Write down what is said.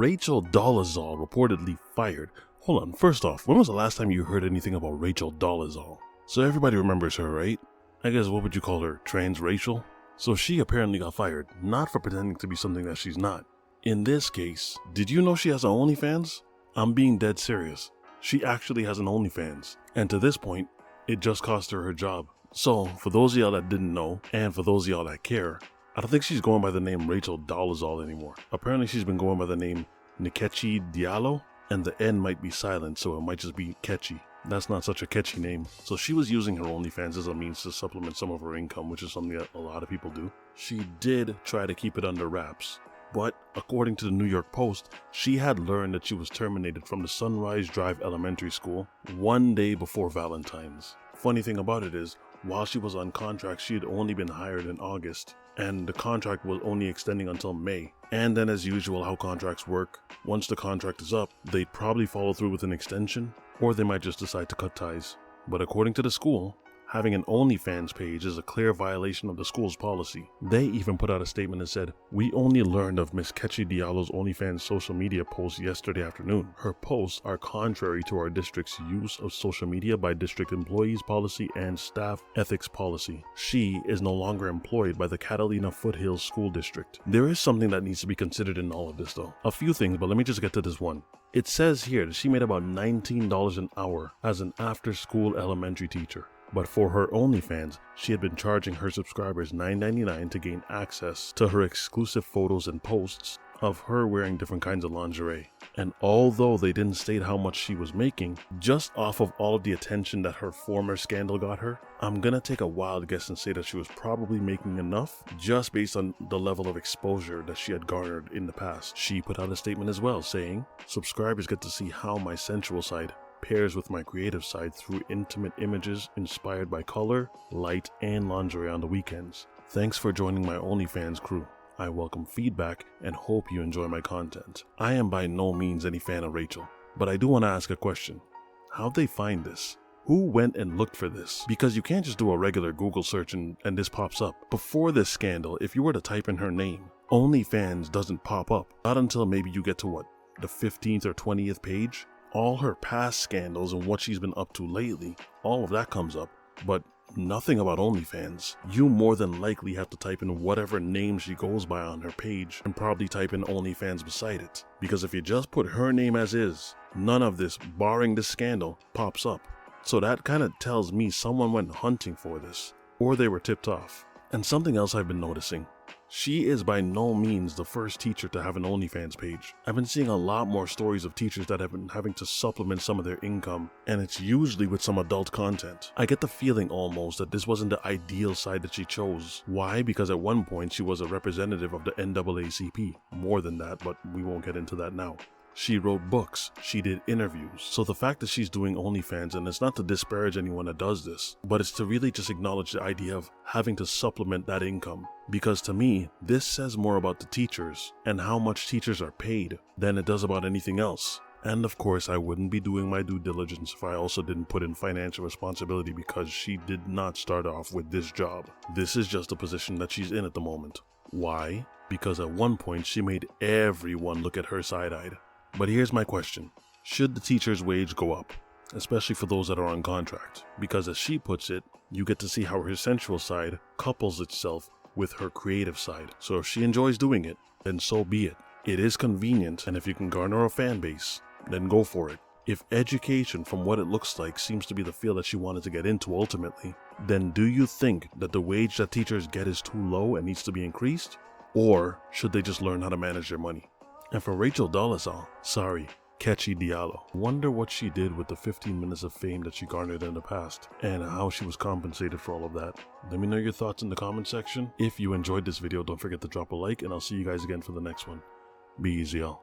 Rachel Dolezal reportedly fired. Hold on, first off, when was the last time you heard anything about Rachel Dolezal? So everybody remembers her, right? I guess what would you call her, transracial? So she apparently got fired, not for pretending to be something that she's not. In this case, did you know she has an Onlyfans? I'm being dead serious. She actually has an Onlyfans, and to this point, it just cost her her job. So, for those of y'all that didn't know, and for those of y'all that care, I don't think she's going by the name Rachel Dolezal anymore. Apparently she's been going by the name Nkechi Diallo, and the N might be silent, so it might just be Ketchy. That's not such a catchy name. So she was using her OnlyFans as a means to supplement some of her income, which is something that a lot of people do. She did try to keep it under wraps, but according to the New York Post, she had learned that she was terminated from the Sunrise Drive Elementary School one day before Valentine's. Funny thing about it is, while she was on contract, she had only been hired in August, and the contract was only extending until May. And then, as usual, how contracts work, once the contract is up, they'd probably follow through with an extension, or they might just decide to cut ties. But according to the school, having an OnlyFans page is a clear violation of the school's policy. They even put out a statement that said, "We only learned of Miss Nkechi Diallo's OnlyFans social media post yesterday afternoon. Her posts are contrary to our district's use of social media by district employees policy and staff ethics policy. She is no longer employed by the Catalina Foothills School District." There is something that needs to be considered in all of this though. A few things, but let me just get to this one. It says here that she made about $19 an hour as an after-school elementary teacher. But for her OnlyFans, she had been charging her subscribers $9.99 to gain access to her exclusive photos and posts of her wearing different kinds of lingerie. And although they didn't state how much she was making, just off of all of the attention that her former scandal got her, I'm gonna take a wild guess and say that she was probably making enough just based on the level of exposure that she had garnered in the past. She put out a statement as well saying, "Subscribers get to see how my sensual side pairs with my creative side through intimate images inspired by color, light, and lingerie on the weekends. Thanks for joining my OnlyFans crew. I welcome feedback and hope you enjoy my content." I am by no means any fan of Rachel, but I do want to ask a question. How'd they find this? Who went and looked for this? Because you can't just do a regular Google search and this pops up. Before this scandal, if you were to type in her name, OnlyFans doesn't pop up. Not until maybe you get to the 15th or 20th page? All her past scandals and what she's been up to lately, all of that comes up, but nothing about OnlyFans. You more than likely have to type in whatever name she goes by on her page and probably type in OnlyFans beside it. Because if you just put her name as is, none of this, barring this scandal, pops up. So that kind of tells me someone went hunting for this, or they were tipped off. And something else I've been noticing. She is by no means the first teacher to have an OnlyFans page. I've been seeing a lot more stories of teachers that have been having to supplement some of their income, and it's usually with some adult content. I get the feeling almost that this wasn't the ideal side that she chose. Why? Because at one point she was a representative of the NAACP. More than that, but we won't get into that now. She wrote books, she did interviews. So the fact that she's doing OnlyFans, and it's not to disparage anyone that does this, but it's to really just acknowledge the idea of having to supplement that income. Because to me, this says more about the teachers and how much teachers are paid than it does about anything else. And of course, I wouldn't be doing my due diligence if I also didn't put in financial responsibility, because she did not start off with this job. This is just a position that she's in at the moment. Why? Because at one point she made everyone look at her side-eyed. But here's my question. Should the teacher's wage go up? Especially for those that are on contract. Because as she puts it, you get to see how her sensual side couples itself with her creative side. So if she enjoys doing it, then so be it. It is convenient, and if you can garner a fan base, then go for it. If education, from what it looks like, seems to be the field that she wanted to get into ultimately, then do you think that the wage that teachers get is too low and needs to be increased? Or should they just learn how to manage their money? And for Rachel Dolezal, sorry, Nkechi Diallo. Wonder what she did with the 15 minutes of fame that she garnered in the past, and how she was compensated for all of that. Let me know your thoughts in the comment section. If you enjoyed this video, don't forget to drop a like, and I'll see you guys again for the next one. Be easy, y'all.